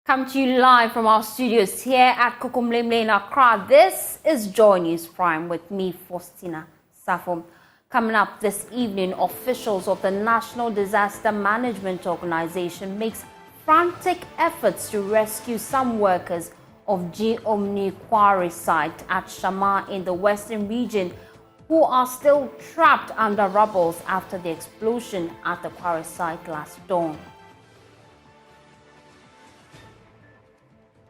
Come to you live from our studios here at Kokomlemle in Accra. This is JoyNews Prime with me, Faustina Safo. Coming up this evening, officials of the National Disaster Management Organization makes frantic efforts to rescue some workers of G-Omini Quarry site at Shama in the western region who are still trapped under rubble after the explosion at the quarry site last dawn.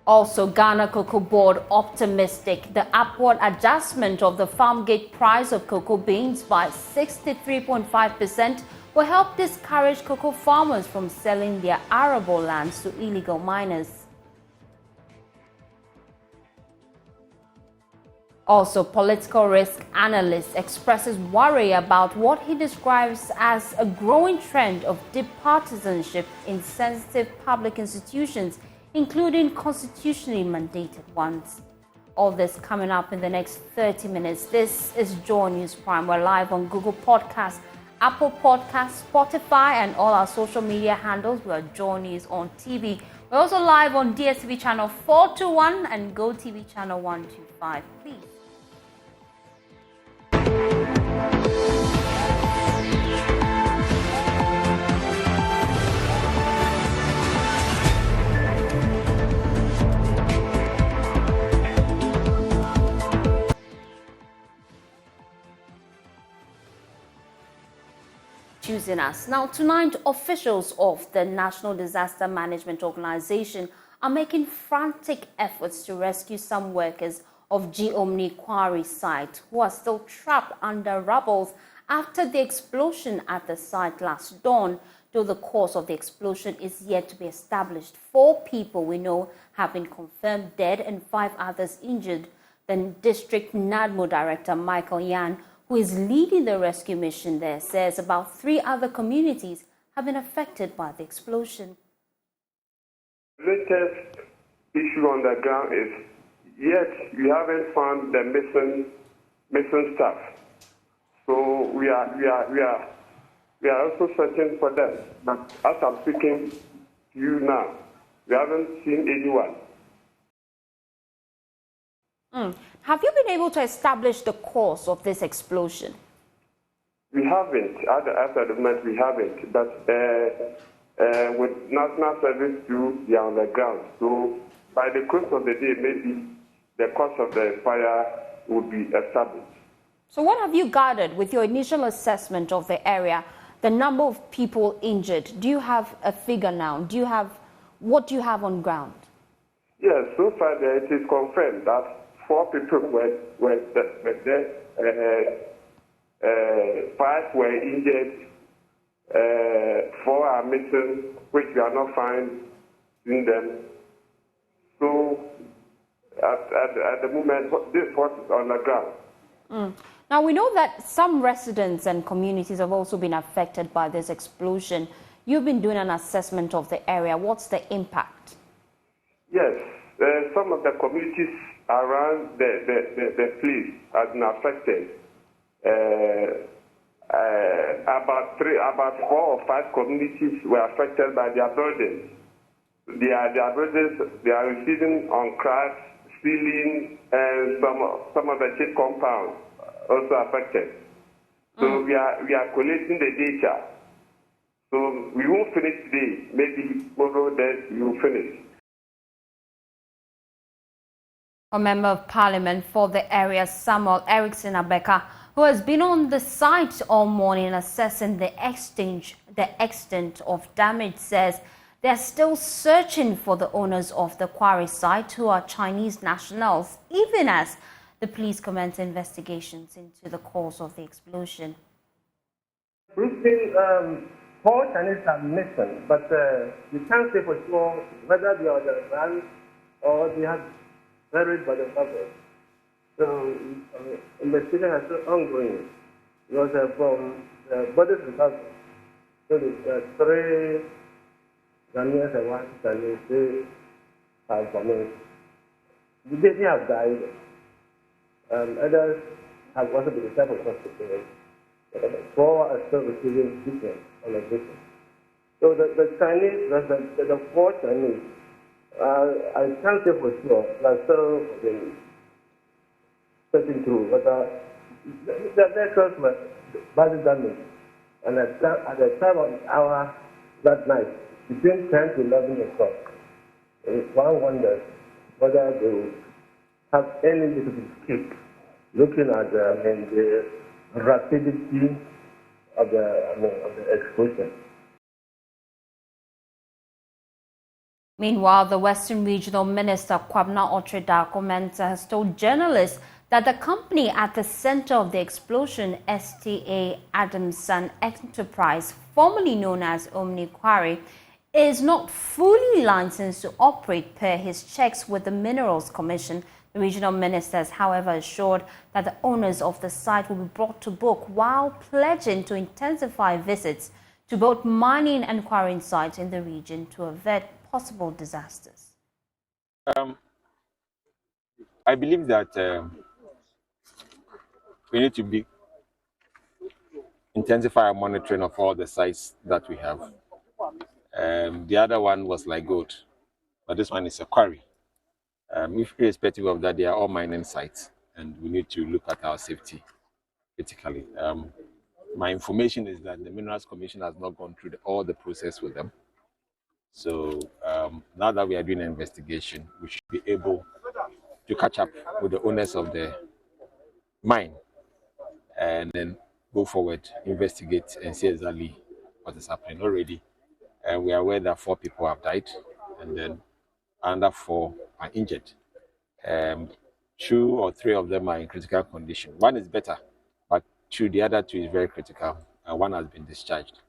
Also, Ghana Cocoa Board optimistic the upward adjustment of the farm gate price of cocoa beans by 63.5% will help discourage cocoa farmers from selling their arable lands to illegal miners. Also, political risk analyst expresses worry about what he describes as a growing trend of deep partisanship in sensitive public institutions, including constitutionally mandated ones. All this coming up in the next 30 minutes. This is JoyNews Prime. We're live on Google Podcasts, Apple Podcasts, Spotify, and all our social media handles. We're JoyNews on TV. We're also live on DSTV channel 421 and GoTV channel 125. Please. Choosing us. Now, tonight, officials of the National Disaster Management Organization are making frantic efforts to rescue some workers of G-Omini Quarry site who are still trapped under rubble after the explosion at the site last dawn, though the cause of the explosion is yet to be established. 4 people we know have been confirmed dead and 5 others injured. The District NADMO Director, Michael Yan, who is leading the rescue mission there, says about 3 other communities have been affected by the explosion. The latest issue on the ground is yet we haven't found the missing staff. So we are also searching for them. But as I'm speaking to you now, we haven't seen anyone. Have you been able to establish the cause of this explosion? We haven't. At the moment, we haven't. But with National Service too, they are on the ground. So by the course of the day, maybe the cause of the fire will be established. So what have you gathered with your initial assessment of the area, the number of people injured? Do you have a figure now? What do you have on ground? Yes, so far it is confirmed that 4 people were there, 5 were injured, 4 are missing, which we are not finding them. So at the moment, this is what is on the ground. Now, we know that some residents and communities have also been affected by this explosion. You've been doing an assessment of the area. What's the impact? Yes, some of the communities around the place have been affected. About 4 or 5 communities were affected by their buildings. Their buildings, they are receiving on cracks, ceiling, and some of the cheap compounds also affected. So we are collating the data. So we won't finish today. Maybe tomorrow we will finish. A member of parliament for the area, Samuel Ericson Abeka, who has been on the site all morning assessing the extent of damage, says they're still searching for the owners of the quarry site, who are Chinese nationals, even as the police commence investigations into the cause of the explosion. We've seen 4 Chinese are missing, but you can't say for sure whether they are the run or they have buried by the rubble. So investigation is still ongoing. Because from the bodies recovered, so there's 3 Ghanaians and 1 Chinese, they have commenced. They have died. Others have also been referred to hospital. 4 are still receiving treatment on the victim. So the Chinese, the 4 Chinese I can't say for sure. I'm still searching through whether the vehicles were badly damaged. And at the time of the hour that night, between 10 to 11 o'clock, one wonders whether they will have any difficulty to escape, looking at the rapidity of the explosion. Meanwhile, the Western Regional Minister Kwabena Otredakomenta has told journalists that the company at the center of the explosion, STA Adamson Enterprise, formerly known as G-Omini Quarry, is not fully licensed to operate per his checks with the Minerals Commission. The regional minister has, however, assured that the owners of the site will be brought to book while pledging to intensify visits to both mining and quarrying sites in the region to avert possible disasters. I believe that we need to intensify our monitoring of all the sites that we have. The other one was like gold, but this one is a quarry. Irrespective of that, they are all mining sites, and we need to look at our safety critically. My information is that the Minerals Commission has not gone through all the process with them. So now that we are doing an investigation, we should be able to catch up with the owners of the mine and then go forward, investigate, and see exactly what is happening already. We are aware that 4 people have died, and then another 4 are injured. 2 or 3 of them are in critical condition. 1 is better, but the other 2 is very critical, and 1 has been discharged.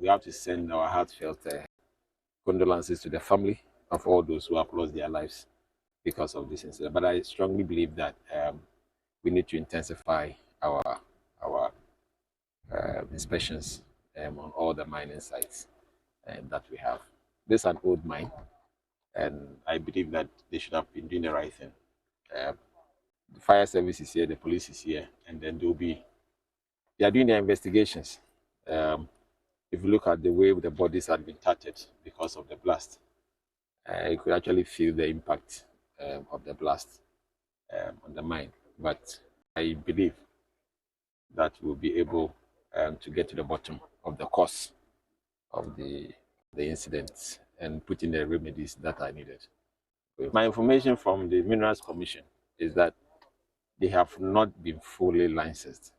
We have to send our heartfelt condolences to the family of all those who have lost their lives because of this incident. But I strongly believe that we need to intensify our inspections on all the mining sites that we have. This is an old mine, and I believe that they should have been doing the right thing. The fire service is here, the police is here, and then they are doing their investigations. If you look at the way the bodies had been tattered because of the blast, you could actually feel the impact of the blast on the mine. But I believe that we'll be able to get to the bottom of the cause of the incident and put in the remedies that are needed. My information from the Minerals Commission is that they have not been fully licensed.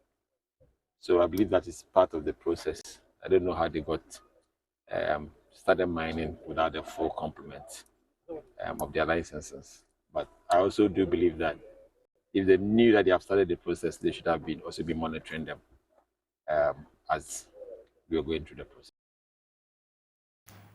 So I believe that is part of the process. I don't know how they got started mining without the full complement of their licenses. But I also do believe that if they knew that they have started the process, they should have also been monitoring them as we are going through the process.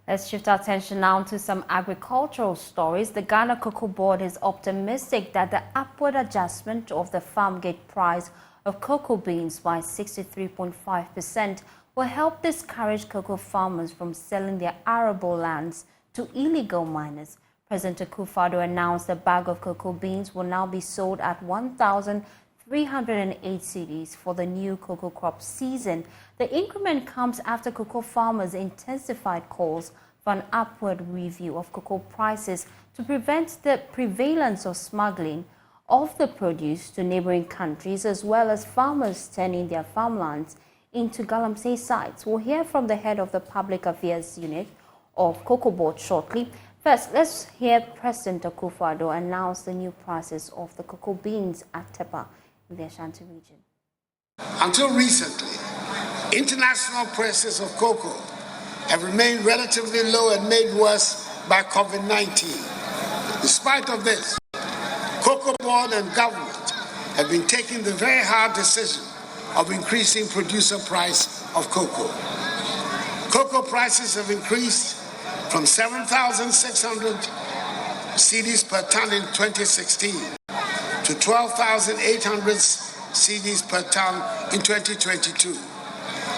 Let's shift our attention now to some agricultural stories. The Ghana Cocoa Board is optimistic that the upward adjustment of the farm gate price of cocoa beans by 63.5% will help discourage cocoa farmers from selling their arable lands to illegal miners. President Akufo-Addo announced a bag of cocoa beans will now be sold at 1,308 cedis for the new cocoa crop season. The increment comes after cocoa farmers intensified calls for an upward review of cocoa prices to prevent the prevalence of smuggling of the produce to neighboring countries, as well as farmers turning their farmlands into galamsey sites. We'll hear from the head of the Public Affairs Unit of Cocoa Board shortly. First, let's hear President Akufo-Addo announce the new prices of the cocoa beans at Tepa in the Ashanti region. Until recently, international prices of cocoa have remained relatively low and made worse by COVID-19. In spite of this, Cocoa Board and government have been taking the very hard decision of increasing producer price of cocoa. Cocoa prices have increased from 7,600 cedis per ton in 2016 to 12,800 cedis per ton in 2022,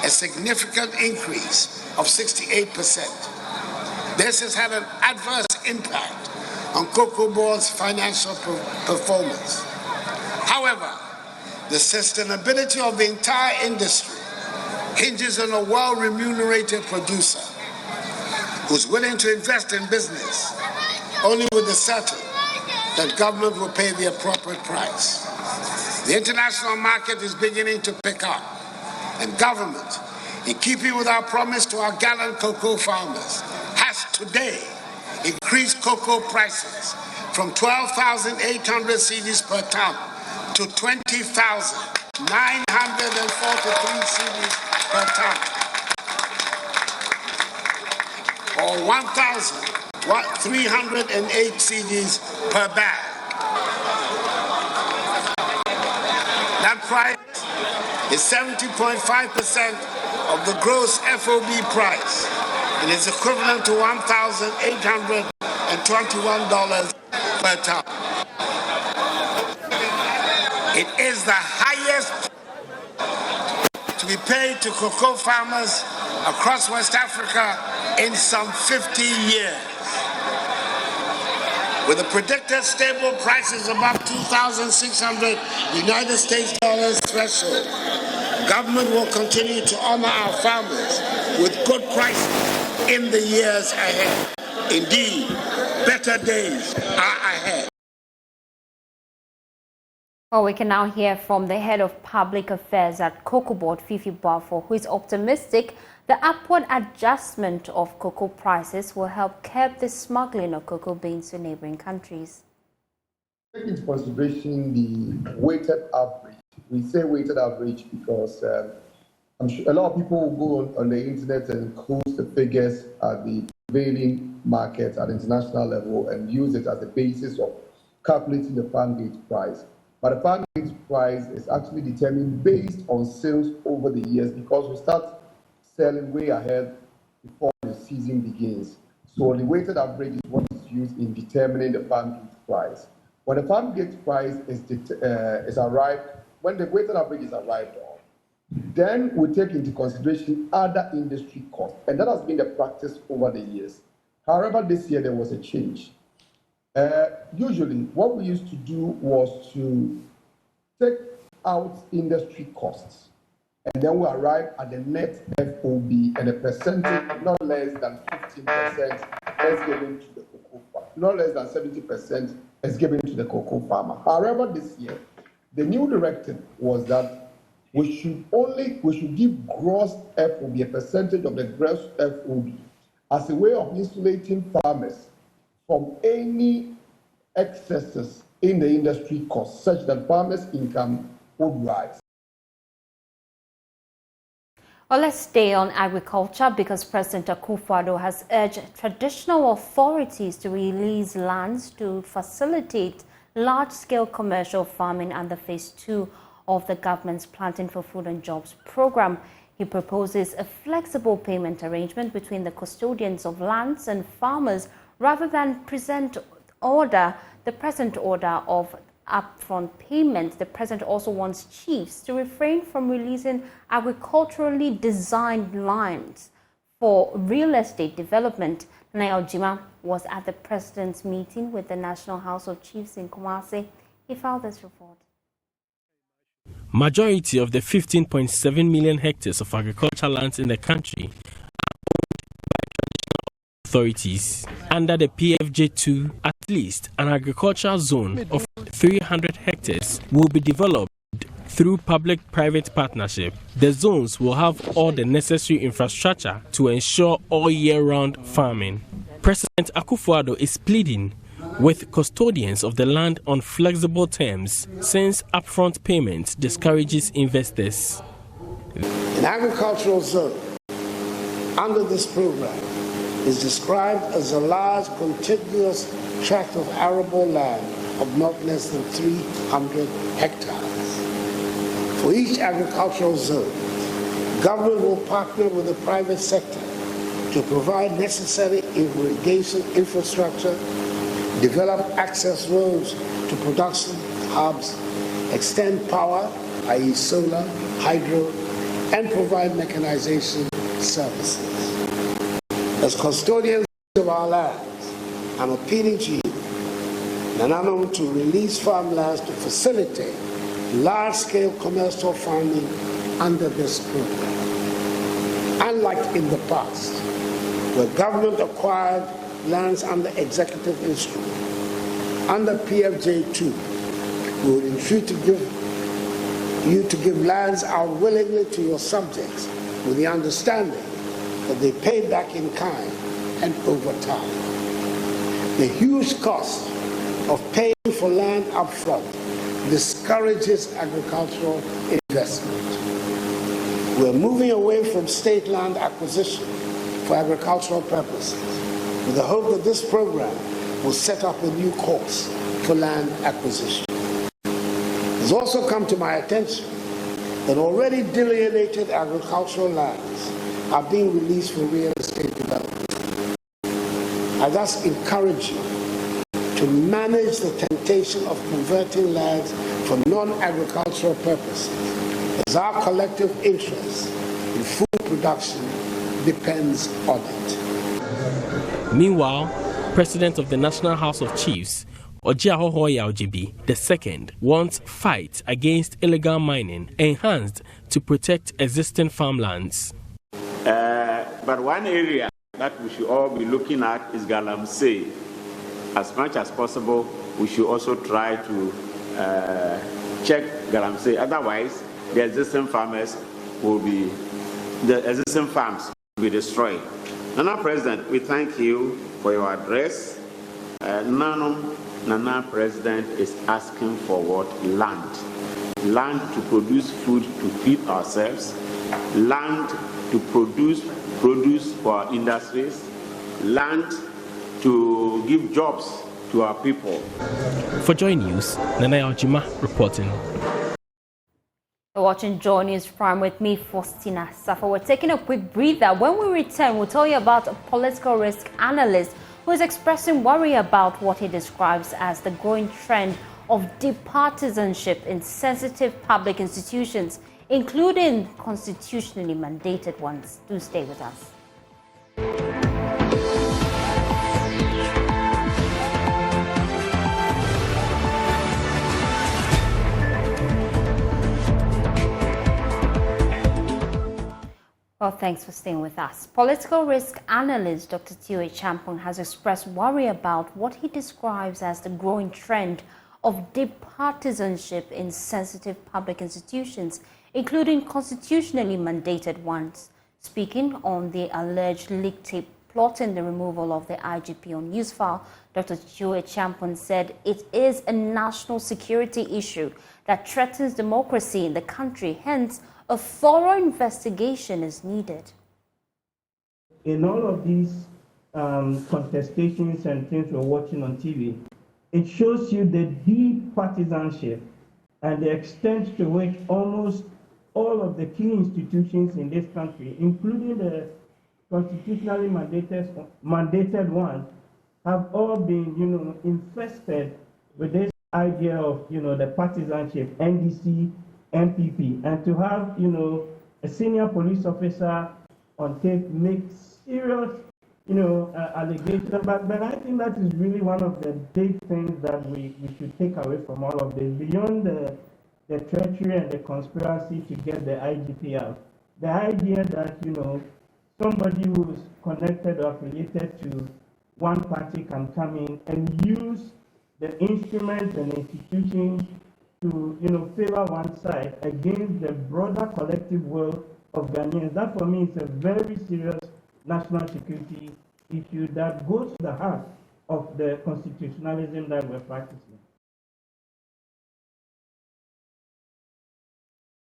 a significant increase of 68%. This has had an adverse impact on Cocoa Board's financial performance. However, the sustainability of the entire industry hinges on a well-remunerated producer. who's willing to invest in business only with the certain that government will pay the appropriate price. The international market is beginning to pick up, and government, in keeping with our promise to our gallant cocoa farmers, has today increased cocoa prices from 12,800 cedis per ton to 20,943 cedis per ton, or 1,308 cedis per bag. That price is 70.5% of the gross FOB price and is equivalent to $1,821 per ton. It is the highest to be paid to cocoa farmers across West Africa in some 50 years. With the predicted stable prices above 2,600 United States dollars threshold, government will continue to honor our farmers with good prices in the years ahead. Indeed, better days are ahead. Well, we can now hear from the head of public affairs at Cocoa Board, Fifi Bafo, who is optimistic the upward adjustment of cocoa prices will help curb the smuggling of cocoa beans to neighboring countries. Take into consideration the weighted average. We say weighted average because I'm sure a lot of people will go on the internet and quote the figures at the prevailing market at international level and use it as the basis of calculating the farm gate price. But the farm gate price is actually determined based on sales over the years because we start selling way ahead before the season begins. So the weighted average is what is used in determining the farm gate price. When the farm gate price is arrived, when the weighted average is arrived on, then we take into consideration other industry costs, and that has been the practice over the years. However, this year there was a change. Usually, what we used to do was to take out industry costs, and then we arrive at the net FOB and a percentage not less than 15% is given to the cocoa farmer, not less than 70% is given to the cocoa farmer. However, this year, the new directive was that we should give gross FOB, a percentage of the gross FOB, as a way of insulating farmers from any excesses in the industry costs, such that farmers' income would rise. Well, let's stay on agriculture because President Akufo-Addo has urged traditional authorities to release lands to facilitate large-scale commercial farming under Phase 2 of the government's Planting for Food and Jobs program. He proposes a flexible payment arrangement between the custodians of lands and farmers rather than the present order of upfront payment. The president also wants chiefs to refrain from releasing agriculturally designed lands for real estate development. Nail Jima was at the president's meeting with the National House of Chiefs in Kumasi. He filed this report. Majority of the 15.7 million hectares of agricultural lands in the country are owned by traditional authorities. Under the PFJ2, at least an agricultural zone of 300 hectares will be developed through public-private partnership. The zones will have all the necessary infrastructure to ensure all year-round farming. President Akufo-Addo is pleading with custodians of the land on flexible terms since upfront payment discourages investors. An agricultural zone under this program is described as a large contiguous tract of arable land of not less than 300 hectares. For each agricultural zone, government will partner with the private sector to provide necessary irrigation infrastructure, develop access roads to production hubs, extend power, i.e. solar, hydro, and provide mechanization services. As custodians of our lands, I'm appealing to you, Nananum, to release farmlands to facilitate large-scale commercial farming under this program. Unlike in the past, where government acquired lands under executive instrument. Under PFJ2, we would entreat you to give lands out willingly to your subjects with the understanding that they pay back in kind and over time. The huge cost of paying for land upfront discourages agricultural investment. We're moving away from state land acquisition for agricultural purposes with the hope that this program will set up a new course for land acquisition. It's also come to my attention that already delineated agricultural lands are being released for real estate development. I thus encourage you to manage the temptation of converting lands for non-agricultural purposes, as our collective interest in food production depends on it. Meanwhile, President of the National House of Chiefs, Ojiahohoya Ojibi II, wants fight against illegal mining enhanced to protect existing farmlands. But one area that we should all be looking at is Galamsey. As much as possible, we should also try to check Galamsey. Otherwise, the existing farms will be destroyed. Nana President, we thank you for your address. Nana President is asking for what? Land. Land to produce food to feed ourselves. Land to produce produce for our industries. Land to give jobs to our people. For Joy News, Nana Aljima reporting. You're watching JoyNews Prime with me, Faustina Safa. We're taking a quick breather. When we return, we'll tell you about a political risk analyst who is expressing worry about what he describes as the growing trend of deep partisanship in sensitive public institutions, including constitutionally mandated ones. Do stay with us. Well, thanks for staying with us. Political risk analyst Dr. Tio Champong has expressed worry about what he describes as the growing trend of deep partisanship in sensitive public institutions, including constitutionally mandated ones. Speaking on the alleged leak tape plotting the removal of the IGP on Newsfile, Dr. Tio Champong said it is a national security issue that threatens democracy in the country. Hence, a thorough investigation is needed. In all of these contestations and things we're watching on TV, it shows you the deep partisanship and the extent to which almost all of the key institutions in this country, including the constitutionally mandated ones, have all been, infested with this idea of, the partisanship, NDC, MPP, and to have, a senior police officer on tape make serious, allegations. But I think that is really one of the big things that we should take away from all of this, beyond the treachery and the conspiracy to get the IGP out. The idea that, somebody who is connected or affiliated to one party can come in and use the instruments and institutions to, favor one side against the broader collective will of Ghanaians. That, for me, is a very serious national security issue that goes to the heart of the constitutionalism that we're practicing.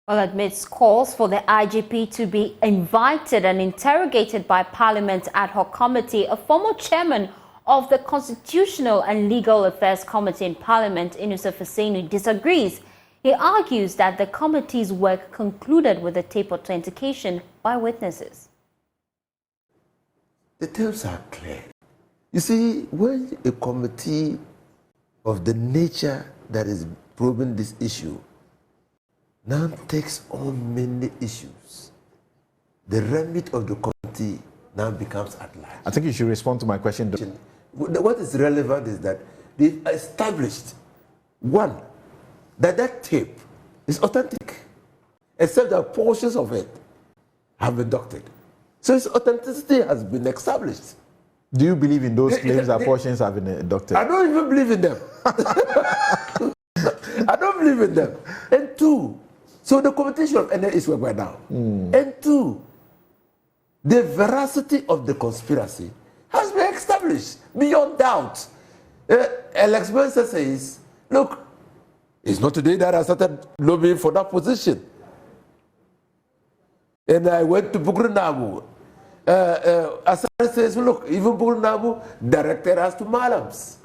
Well, amidst calls for the IGP to be invited and interrogated by Parliament's ad hoc committee, a former chairman of the Constitutional and Legal Affairs Committee in Parliament, Inusa Fasenu, disagrees. He argues that the committee's work concluded with the tape authentication by witnesses. The terms are clear. You see, when a committee of the nature that is probing this issue now takes on many issues, the remit of the committee now becomes at large. I think you should respond to my question. What is relevant is that they've established, one, that tape is authentic, except that portions of it have been doctored. So its authenticity has been established. Do you believe in those claims that portions have been inducted? I don't even believe in them. I don't believe in them. And two, so the competition of NL is where now. And two, the veracity of the conspiracy has been established beyond doubt. Alex Benson says, look, it's not today that I started lobbying for that position. And I went to Bugrinabu. Asar says, look, even Bugrinabu directed us to Malams.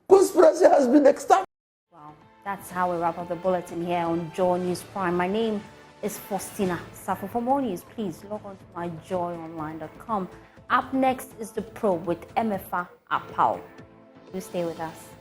Conspiracy has been established. Wow, that's how we wrap up the bulletin here on JoyNews Prime. My name is Faustina Safo. For more news, please log on to myjoyonline.com. Up next is The Probe with MFA Apau. Do stay with us.